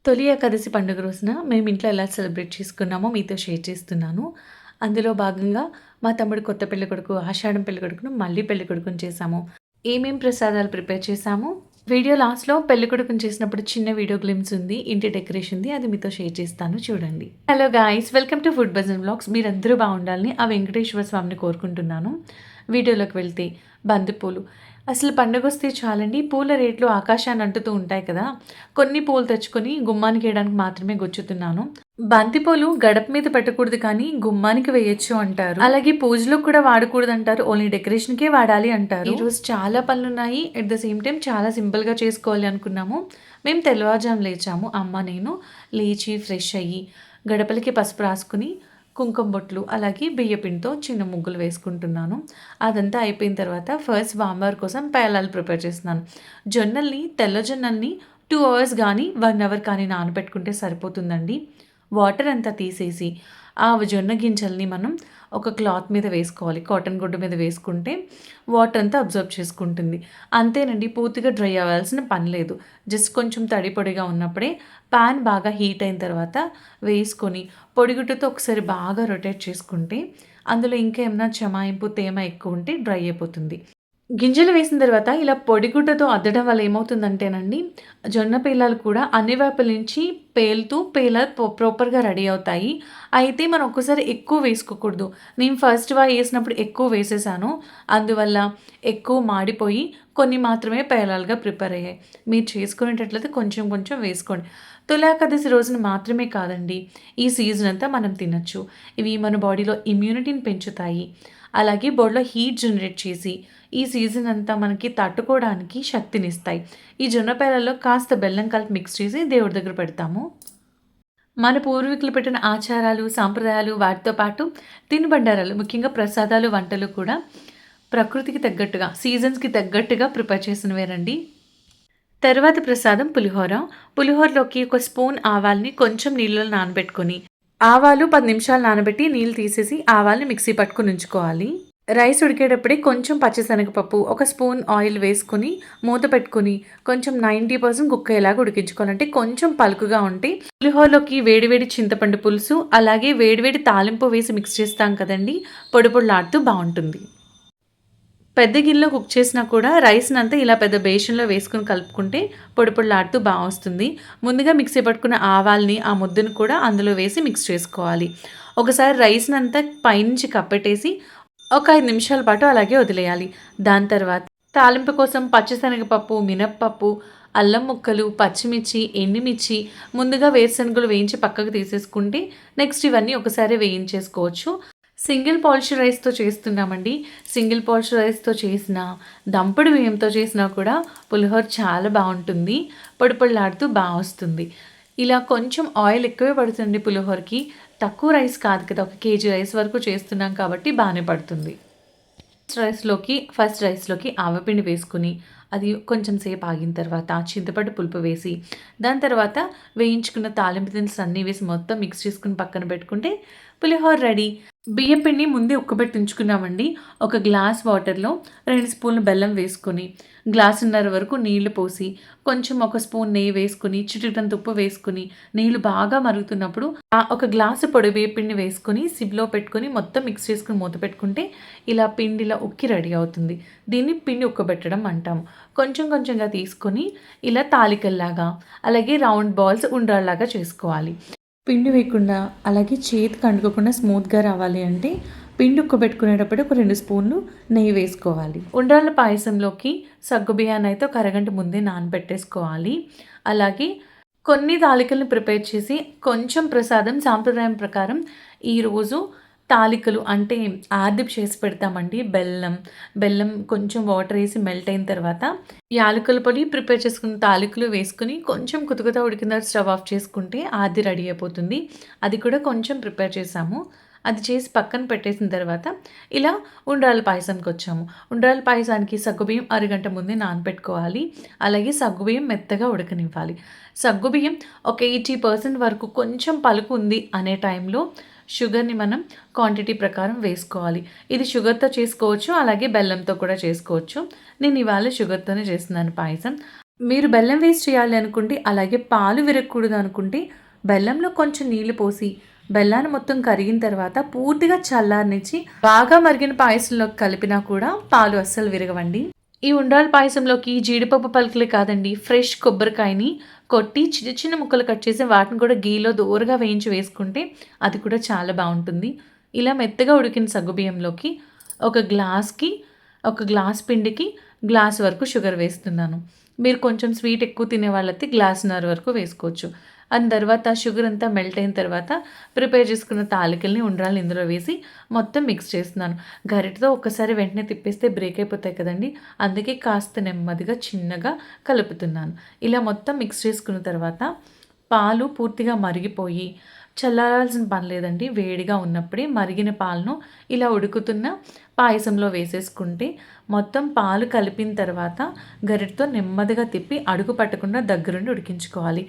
తొలి ఏకాదశి పండుగ రోజున మేము ఇంట్లో ఎలా సెలబ్రేట్ చేసుకున్నామో మీతో షేర్ చేస్తున్నాను. అందులో భాగంగా మా తమ్ముడు కొత్త పెళ్ళికొడుకు, ఆషాఢం పెళ్ళికొడుకును, మళ్ళీ పెళ్ళికొడుకుని చేశాము. ఏమేం ప్రసాదాలు ప్రిపేర్ చేశాము, వీడియో లాస్ట్‌లో పెళ్ళికొడుకుని చేసినప్పుడు చిన్న వీడియో గ్లింప్స్ ఉంది. ఇంటి డెకరేషన్‌ది అది మీతో షేర్ చేస్తాను చూడండి. Hello guys, welcome to food బజన్ వ్లాగ్స్. మీరందరూ బాగుండాలని ఆ వెంకటేశ్వర స్వామిని కోరుకుంటున్నాను. వీడియోలోకి వెళ్తే బంతిపూలు. అసలు పండగొస్తే చాలండి పూల రేట్లు ఆకాశాన్ని అంటుతూ ఉంటాయి కదా! కొన్ని పూలు తెచ్చుకొని గుమ్మానికి వేయడానికి మాత్రమే గుచ్చుతున్నాను. బంతిపూలు గడప మీద పెట్టకూడదు కానీ గుమ్మానికి వేయొచ్చు అంటారు. అలాగే పూజలో కూడా వాడకూడదంటారు. ఓన్లీ డెకరేషన్‌కే వాడాలి అంటారు. ఈరోజు చాలా పనులున్నాయి. ఎట్ ద సేమ్ టైమ్ చాలా సింపుల్‌గా చేసుకోవాలి అనుకున్నాము. మేము తెల్లవారుజామున లేచాము. అమ్మ, నేను లేచి ఫ్రెష్ అయ్యి గడపలకి పసుపు రాసుకొని కుంకుమ బొట్లు అలాగే బియ్యపిండితో చిన్న ముగ్గులు వేసుకుంటున్నాను. అదంతా అయిపోయిన తర్వాత ఫస్ట్ వాంబార్ కోసం పేలాలు ప్రిపేర్ చేస్తున్నాను. తెల్ల జొన్నల్ని 2 అవర్స్ కానీ 1 అవర్ కానీ నానబెట్టుకుంటే సరిపోతుందండి. వాటర్ అంతా తీసేసి ఆ జొన్న గింజల్ని మనం ఒక క్లాత్ మీద వేసుకోవాలి. కాటన్ గుడ్డ మీద వేసుకుంటే వాటర్ అంతా అబ్జర్వ్ చేసుకుంటుంది. అంతేనండి, పూర్తిగా డ్రై అవ్వాల్సిన పని లేదు. జస్ట్ కొంచెం తడి పొడిగా ఉన్నప్పుడే పాన్ బాగా హీట్ అయిన తర్వాత వేసుకొని పొడిగుడ్డతో ఒకసారి బాగా రొటేట్ చేసుకుంటే అందులో ఇంకా ఏమైనా చెమాయింపు తేమ ఎక్కువ ఉంటే డ్రై అయిపోతుంది. గింజలు వేసిన తర్వాత ఇలా పొడిగుడ్డతో అద్దడం వల్ల ఏమవుతుందంటేనండి, జొన్న పేలాలు కూడా అన్ని వైపుల నుంచి పేలుతూ ప్రాపర్‌గా రెడీ అవుతాయి. అయితే మనం ఒక్కసారి ఎక్కువ వేసుకోకూడదు. నేను ఫస్ట్ ఏసినప్పుడు ఎక్కువ వేసేసాను. అందువల్ల ఎక్కువ మాడిపోయి కొన్ని మాత్రమే పేలాలుగా ప్రిపేర్ అయ్యాయి. మీరు చేసుకునేటట్లయితే కొంచెం కొంచెం వేసుకోండి. తొలి ఏకాదశి రోజున మాత్రమే కాదండి, ఈ సీజన్ అంతా మనం తినొచ్చు. ఇవి మన బాడీలో ఇమ్యూనిటీని పెంచుతాయి. అలాగే బాడీలో హీట్ జనరేట్ చేసి ఈ సీజన్ అంతా మనకి తట్టుకోవడానికి శక్తినిస్తాయి. ఈ జొన్న పేలాల్లో కాస్త బెల్లం కలిపి మిక్స్ చేసి దేవుడి దగ్గర పెడతాము. మన పూర్వీకులు పెట్టిన ఆచారాలు, సాంప్రదాయాలు వాటితో పాటు తినుబండారాలు, ముఖ్యంగా ప్రసాదాలు, వంటలు కూడా ప్రకృతికి తగ్గట్టుగా, సీజన్స్‌కి తగ్గట్టుగా ప్రిపేర్ చేసినవేనండి. తర్వాత ప్రసాదం పులిహోర. పులిహోరలోకి ఒక స్పూన్ ఆవాల్ని కొంచెం నీళ్ళలో నానబెట్టుకొని, ఆవాలు 10 నిమిషాలు నానబెట్టి నీళ్ళు తీసేసి ఆవాల్ని మిక్సీ పట్టుకొని ఉంచుకోవాలి. రైస్ ఉడికేటప్పుడే కొంచెం పచ్చిశనగపప్పు, ఒక స్పూన్ ఆయిల్ వేసుకొని మూత పెట్టుకొని కొంచెం 90% కుక్ అయ్యేలాగా ఉడికించుకోవాలంటే కొంచెం పలుకుగా ఉంటే పులిహోరలోకి వేడివేడి చింతపండు పులుసు అలాగే వేడివేడి తాలింపు వేసి మిక్స్ చేస్తాం కదండి, పొడి పొడిలాడుతూ బాగుంటుంది. పెద్ద గిన్నెలో కుక్ చేసినా కూడా రైస్‌నంతా ఇలా పెద్ద బేషన్‌లో వేసుకొని కలుపుకుంటే పొడి పొడిలాడుతూ వస్తుంది. ముందుగా మిక్సీ పట్టుకున్న ఆవాల్ని, ఆ ముద్దను కూడా అందులో వేసి మిక్స్ చేసుకోవాలి. ఒకసారి రైస్‌నంతా పైనుంచి కప్పెట్టేసి ఒక 5 నిమిషాల పాటు అలాగే వదిలేయాలి. దాని తర్వాత తాలింపు కోసం పచ్చిశనగపప్పు, మినప్పప్పు, అల్లం ముక్కలు, పచ్చిమిర్చి, ఎండుమిర్చి, ముందుగా వేరుశనగలు వేయించి పక్కకు తీసేసుకుంటే నెక్స్ట్ ఇవన్నీ ఒకసారి వేయించేసుకోవచ్చు. సింగిల్ పాలిష్ రైస్‌తో చేస్తున్నామండి. సింగిల్ పాలిష్ రైస్‌తో చేసినా, దంపుడు బియ్యంతో చేసినా కూడా పులిహోర చాలా బావుంటుంది. పొడి పొడిలాడుతూ వస్తుంది. ఇలా కొంచెం ఆయిల్ ఎక్కువే పడుతుంది పులిహోరకి. తక్కువ రైస్ కాదు కదా! 1 కేజీ రైస్ వరకు చేస్తున్నాం కాబట్టి బానే పడుతుంది. ఫస్ట్ రైస్‌లోకి ఆవపిండి వేసుకొని, అది కొంచెం సేపు ఆగిన తర్వాత చింతపండు పులుపు వేసి, దాని తర్వాత వేయించుకున్న తాలింపు దినుసులు అన్నీ వేసి మొత్తం మిక్స్ చేసుకొని పక్కన పెట్టుకుంటే పులిహోర రెడీ. బియ్యం పిండి ముందే ఉక్కబెట్టి ఉంచుకున్నామండి. ఒక గ్లాస్ వాటర్‌లో 2 స్పూన్లు బెల్లం వేసుకొని, గ్లాసున్నర వరకు నీళ్లు పోసి, కొంచెం ఒక స్పూన్ నెయ్యి వేసుకొని, చిటికెడంత ఉప్పు వేసుకొని, నీళ్లు బాగా మరుగుతున్నప్పుడు ఒక గ్లాసు పొడి బియ్యపిండి వేసుకొని సిమ్‌లో పెట్టుకొని మొత్తం మిక్స్ చేసుకొని మూత పెట్టుకుంటే ఇలా పిండిలా ఉక్కి రెడీ అవుతుంది. దీన్ని పిండి ఉక్కబెట్టడం అంటాము. కొంచెం కొంచెంగా తీసుకొని ఇలా తాలికల్లాగా, అలాగే రౌండ్ బాల్స్ ఉండ్రాల్లాగా చేసుకోవాలి. పిండి వేయకుండా అలాగే చేతికి అంటుకోకుండా స్మూత్‌గా రావాలి అంటే పిండి ఉక్కబెట్టుకునేటప్పుడు ఒక 2 స్పూన్లు నెయ్యి వేసుకోవాలి. ఉండ్రాళ్ళ పాయసంలోకి సగ్గుబియ్యాన్నయితే ఒక అరగంట ముందే నానబెట్టేసుకోవాలి. అలాగే కొన్ని తాలికలను ప్రిపేర్ చేసి కొంచెం ప్రసాదం సాంప్రదాయం ప్రకారం ఈరోజు తాలికలు అంటే ఆర్దిప్ చేసి పెడతామండి. బెల్లం కొంచెం వాటర్ వేసి మెల్ట్ అయిన తర్వాత యాలకుల పొడి ప్రిపేర్ చేసుకున్న తాలికలు వేసుకొని కొంచెం కుతకుత ఉడికిన తర్వాత స్టవ్ ఆఫ్ చేసుకుంటే ఆర్ది రెడీ అయిపోతుంది. అది కూడా కొంచెం ప్రిపేర్ చేసాము. అది చేసి పక్కన పెట్టేసిన తర్వాత ఇలా ఉండ్రాల పాయసానికి వచ్చాము. ఉండ్రాల పాయసానికి సగ్గుబియ్యం అరగంట ముందే నానబెట్టుకోవాలి. అలాగే సగ్గుబియ్యం మెత్తగా ఉడకనివ్వాలి. సగ్గుబియ్యం ఒక 80% వరకు కొంచెం పలుకు ఉంది అనే టైంలో షుగర్‌ని మనం క్వాంటిటీ ప్రకారం వేసుకోవాలి. ఇది షుగర్‌తో చేసుకోవచ్చు, అలాగే బెల్లంతో కూడా చేసుకోవచ్చు. నేను ఇవాళ షుగర్‌తోనే చేస్తున్నాను పాయసం. మీరు బెల్లం వేస్ట్ చేయాలి అనుకుంటే, అలాగే పాలు విరగకూడదు అనుకుంటే, బెల్లంలో కొంచెం నీళ్లు పోసి, బెల్లాన్ని మొత్తం కరిగిన తర్వాత పూర్తిగా చల్లారనిచ్చి, బాగా మరిగిన పాయసంలోకి కలిపినా కూడా పాలు అస్సలు విరగవండి. ఈ ఉండ్రాల పాయసంలోకి జీడిపప్పు పలుకులే కాదండి, ఫ్రెష్ కొబ్బరికాయని కొట్టి చిన్న చిన్న ముక్కలు కట్ చేసి వాటిని కూడా గీలో దోరగా వేయించి వేసుకుంటే అది కూడా చాలా బావుంటుంది. ఇలా మెత్తగా ఉడికిన సగ్గుబియ్యంలోకి ఒక గ్లాస్‌కి, ఒక గ్లాస్ పిండికి గ్లాస్ వరకు షుగర్ వేస్తున్నాను. మీరు కొంచెం స్వీట్ ఎక్కువ తినేవాళ్ళైతే గ్లాసున్నర వరకు వేసుకోవచ్చు. అండ్ తర్వాత షుగర్ అంతా మెల్ట్ అయిన తర్వాత ప్రిపేర్ చేసుకున్న తాలికల్ని, ఉండ్రాళ్ళని ఇందులో వేసి మొత్తం మిక్స్ చేస్తున్నాను. గరిటెతో ఒక్కసారి వెంటనే తిప్పేస్తే బ్రేక్ అయిపోతాయి కదండీ! అందుకే కాస్త నెమ్మదిగా చిన్నగా కలుపుతున్నాను. ఇలా మొత్తం మిక్స్ చేసుకున్న తర్వాత పాలు పూర్తిగా మరిగిపోయి చల్లారాల్సిన పని లేదండి. వేడిగా ఉన్నప్పుడే మరిగిన పాలను ఇలా ఉడుకుతున్న పాయసంలో వేసేసుకుంటే మొత్తం పాలు కలిపిన తర్వాత గరిటెతో నెమ్మదిగా తిప్పి అడుగు పట్టకుండా దగ్గరుండి ఉడికించుకోవాలి.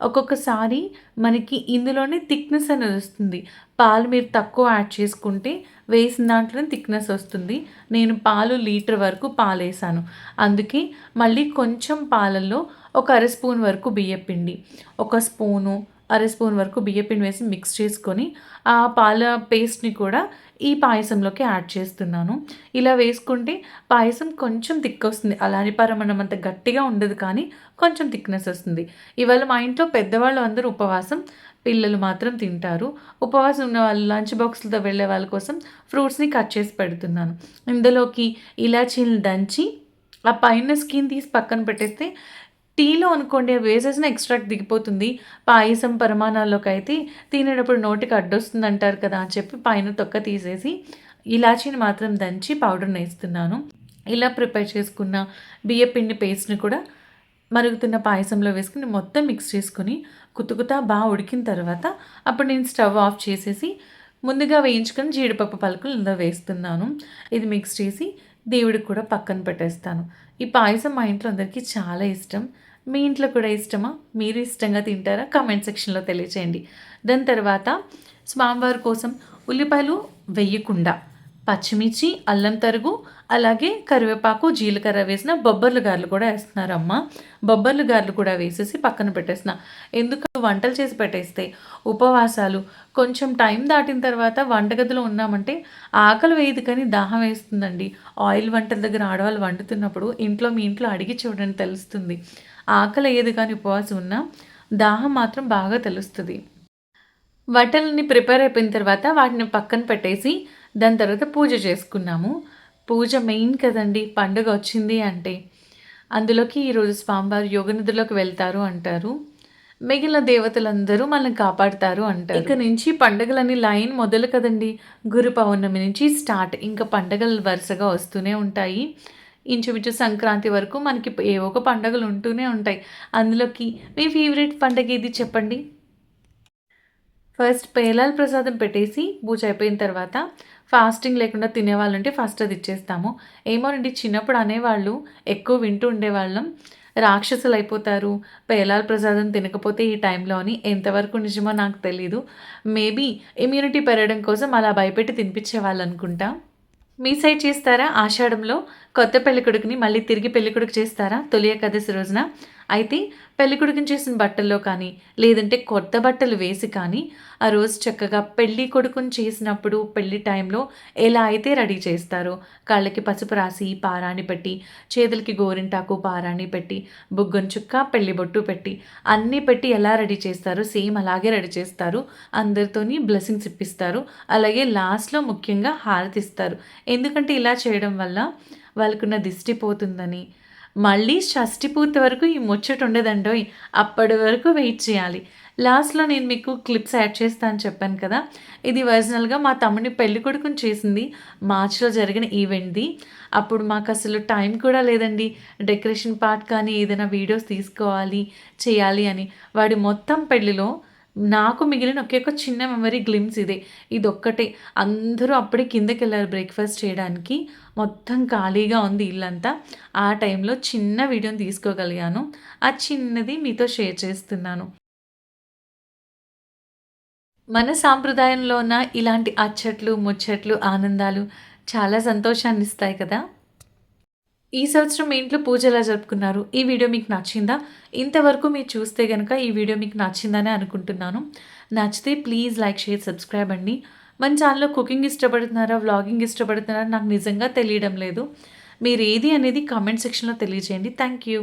ఒక్కొక్కసారి మనకి ఇందులోనే థిక్‌నెస్ అనేది వస్తుంది. పాలు మీరు తక్కువ యాడ్ చేసుకుంటే వేసిన దాంట్లోనే థిక్‌నెస్ వస్తుంది. నేను పాలు లీటర్ వరకు పాలేసాను. అందుకే మళ్ళీ కొంచెం పాలల్లో ఒక అర స్పూన్ వరకు బియ్యపిండి, ఒక స్పూను, అర స్పూన్ వరకు బియ్యపిండి వేసి మిక్స్ చేసుకొని ఆ పాల పేస్ట్‌ని కూడా ఈ పాయసంలోకి యాడ్ చేస్తున్నాను. ఇలా వేసుకుంటే పాయసం కొంచెం థిక్కొస్తుంది. అలాని పరమాన్నం అంత గట్టిగా ఉండదు కానీ కొంచెం థిక్‌నెస్ వస్తుంది. ఇవాళ మా ఇంట్లో పెద్దవాళ్ళు అందరూ ఉపవాసం, పిల్లలు మాత్రం తింటారు. ఉపవాసం ఉన్న వాళ్ళు లంచ్ బాక్స్‌లతో వెళ్ళే వాళ్ళ కోసం ఫ్రూట్స్‌ని కట్ చేసి పెడుతున్నాను. ఇందులోకి ఇలాచీలను దంచి ఆ పైన స్కిన్ తీసి పక్కన పెట్టేస్తే టీలో అనుకోండి అవి వేసేసిన ఎక్స్ట్రాక్ట్ దిగిపోతుంది. పాయసం, పరమాన్నాల్లోకైతే తినేటప్పుడు నోటికి అడ్డొస్తుందంటారు కదా అని చెప్పి పైన తొక్క తీసేసి ఇలాచీని మాత్రం దంచి పౌడర్‌నేస్తున్నాను. ఇలా ప్రిపేర్ చేసుకున్న బియ్యపిండి పేస్ట్‌ని కూడా మరుగుతున్న పాయసంలో వేసుకొని మొత్తం మిక్స్ చేసుకొని కుతుకుతా ఉడికిన తర్వాత అప్పుడు నేను స్టవ్ ఆఫ్ చేసేసి ముందుగా వేయించుకొని జీడిపప్పు పలుకులు ఇందులో వేస్తున్నాను. ఇది మిక్స్ చేసి దేవుడికి కూడా పక్కన పెట్టేస్తాను. ఈ పాయసం మా ఇంట్లో అందరికీ చాలా ఇష్టం. మీ ఇంట్లో కూడా ఇష్టమా? మీరు ఇష్టంగా తింటారా? కామెంట్ సెక్షన్‌లో తెలియచేయండి. దాని తర్వాత స్వామివారి కోసం ఉల్లిపాయలు వేయకుండా పచ్చిమిర్చి, అల్లం తరుగు, అలాగే కరివేపాకు, జీలకర్ర వేసిన బొబ్బర్లు గారెలు కూడా ఏస్తున్నారు అమ్మ. బొబ్బర్లు గారెలు కూడా వేసేసి పక్కన పెట్టేస్తున్నా. ఎందుకు వంటలు చేసి పెట్టేస్తే ఉపవాసాలు కొంచెం టైం దాటిన తర్వాత వంటగదిలో ఉన్నామంటే ఆకలి వేయదు కానీ దాహం వేస్తుందండి. ఆయిల్ వంటల దగ్గర ఆడవాళ్ళు వండుతున్నప్పుడు మీ ఇంట్లో అడిగి చూడండి తెలుస్తుంది. ఆకలేయదు కానీ ఉపవాసం ఉన్నా దాహం మాత్రం బాగా తెలుస్తది. వంటలన్నీ ప్రిపేర్ అయిపోయిన తర్వాత వాటిని పక్కన పెట్టేసి దాని తర్వాత పూజ చేసుకున్నాము. పూజ మెయిన్ కదండీ! పండుగ వచ్చింది అంటే. అందులోకి ఈరోజు స్వామివారు యోగనిద్రలోకి వెళ్తారు అంటారు. మిగిలిన దేవతలందరూ మనల్ని కాపాడుతారు అంటారు. ఇక నుంచి పండుగలని లైన్ మొదలు కదండీ! గురు పౌర్ణమి నుంచి స్టార్ట్. ఇంకా పండుగలు వరుసగా వస్తూనే ఉంటాయి. ఇంచుమించు సంక్రాంతి వరకు మనకి ఏవో ఒక పండుగలు ఉంటూనే ఉంటాయి. అందులోకి మీ ఫేవరెట్ పండుగ ఏది చెప్పండి? ఫస్ట్ పేలాల ప్రసాదం పెట్టేసి పూజ అయిపోయిన తర్వాత ఫాస్టింగ్ లేకుండా తినేవాళ్ళుంటే ఫస్ట్ అది ఇచ్చేస్తాము. ఏమోనండి చిన్నప్పుడు అనేవాళ్ళు, ఎక్కువ వింటూ ఉండేవాళ్ళం. రాక్షసులైపోతారు పేలాల ప్రసాదం తినకపోతే ఈ టైంలో అని. ఎంతవరకు నిజమో నాకు తెలీదు. మేబీ ఇమ్యూనిటీ పెరగడం కోసం అలా భయపెట్టి తినిపించేవాళ్ళనుకుంటా. మీ సైడ్ చేస్తారా ఆషాఢంలో కొత్త పెళ్ళికొడుకుని మళ్ళీ తిరిగి పెళ్ళికొడుకు చేస్తారా తొలి ఏకాదశి రోజున? అయితే పెళ్ళికొడుకుని చేసిన బట్టల్లో కానీ, లేదంటే కొత్త బట్టలు వేసి కానీ, ఆ రోజు చక్కగా పెళ్లి కొడుకుని చేసినప్పుడు పెళ్లి టైంలో ఎలా అయితే రెడీ చేస్తారో, కాళ్ళకి పసుపు రాసి, పారాణి పెట్టి, చేతులకి గోరింటాకు, పారాణి పెట్టి, బుగ్గన చుక్క, పెళ్లి బొట్టు పెట్టి, అన్నీ పెట్టి ఎలా రెడీ చేస్తారో సేమ్ అలాగే రెడీ చేస్తారు. అందరితోని బ్లెస్సింగ్స్ ఇప్పిస్తారు. అలాగే లాస్ట్‌లో ముఖ్యంగా హారతిస్తారు. ఎందుకంటే ఇలా చేయడం వల్ల వాళ్ళకున్న దిష్టి పోతుందని. మళ్ళీ షష్ఠి పూర్తి వరకు ఈ ముచ్చట ఉండదండోయ్! అప్పటి వరకు వెయిట్ చేయాలి. లాస్ట్‌లో నేను మీకు క్లిప్స్ యాడ్ చేస్తా అని చెప్పాను కదా! ఇది ఒరిజినల్‌గా మా తమ్ముడిని పెళ్ళికొడుకుని చేసింది. మార్చ్‌లో జరిగిన ఈవెంట్‌ది. అప్పుడు మాకసలు టైం కూడా లేదండి. డెకరేషన్ పార్ట్ కానీ, ఏదైనా వీడియోస్ తీసుకోవాలి, చేయాలి అని. వాడి మొత్తం పెళ్ళిలో నాకు మిగిలిన ఒకే ఒక చిన్న మెమరీ గ్లిమ్స్ ఇదే. ఇదొక్కటే. అందరూ అప్పుడే కిందకెళ్లారు బ్రేక్‌ఫాస్ట్ చేయడానికి. మొత్తం ఖాళీగా ఉంది ఇల్లంతా. ఆ టైంలో చిన్న వీడియోని తీసుకోగలిగాను. ఆ చిన్నది మీతో షేర్ చేస్తున్నాను. మన సాంప్రదాయంలో ఉన్న ఇలాంటి అచ్చట్లు, ముచ్చట్లు, ఆనందాలు చాలా సంతోషాన్నిస్తాయి కదా! ఈ సంవత్సరం మీ ఇంట్లో పూజ ఎలా జరుపుకున్నారు? ఈ వీడియో మీకు నచ్చిందా? ఇంతవరకు మీరు చూస్తే గనక ఈ వీడియో మీకు నచ్చిందనే అనుకుంటున్నాను. నచ్చితే ప్లీజ్ లైక్, షేర్, సబ్స్క్రైబ్ అండి. మన ఛానల్‌లో కుకింగ్ ఇష్టపడుతున్నారా? వ్లాగింగ్ ఇష్టపడుతున్నారా? నాకు నిజంగా తెలియడం లేదు. మీరేది అనేది కామెంట్ సెక్షన్‌లో తెలియజేయండి. Thank you.